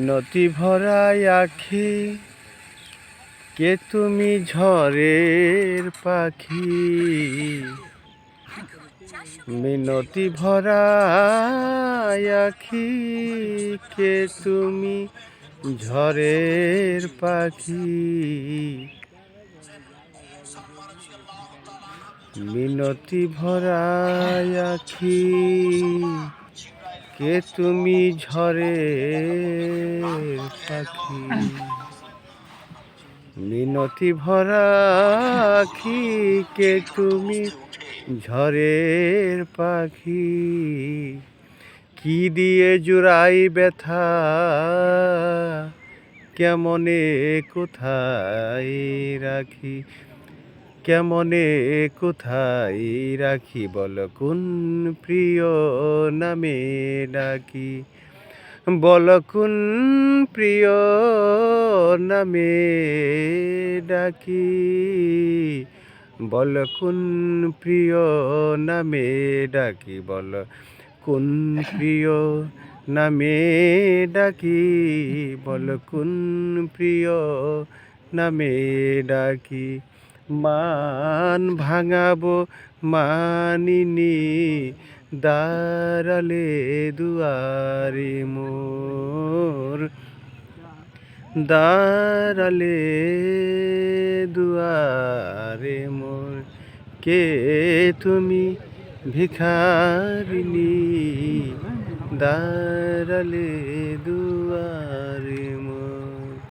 মিনতি ভরায় আখি, কে তুমি ঝড়ের পাখি। মিনতি ভরায় আখি, কে তুমি ঝড়ের পাখি। মিনতি ভরায় আখি, কে তুমি ঝড়ের পাখি। মিনতি ভরা আখি, কে তুমি ঝড়ের পাখি। কি দিয়ে জুড়াই ব্যথা, কেমনে কোথায় রাখি। কেমনে কোথায় রাখি, বল কোন প্রিয় নামে ডাকি। বল কোন প্রিয় নামে ডাকি। বল কোন প্রিয় নামে ডাকি। বল কোন প্রিয় নামে ডাকি। বল কোন প্রিয় নামে ডাকি। মান ভাঙাবো মানিনি, দাঁড়ালে দুয়ারে মোর। দাঁড়ালে দুয়ারে মোর, কে তুমি ভিখারিনী। দাঁড়ালে দুয়ারে মোর।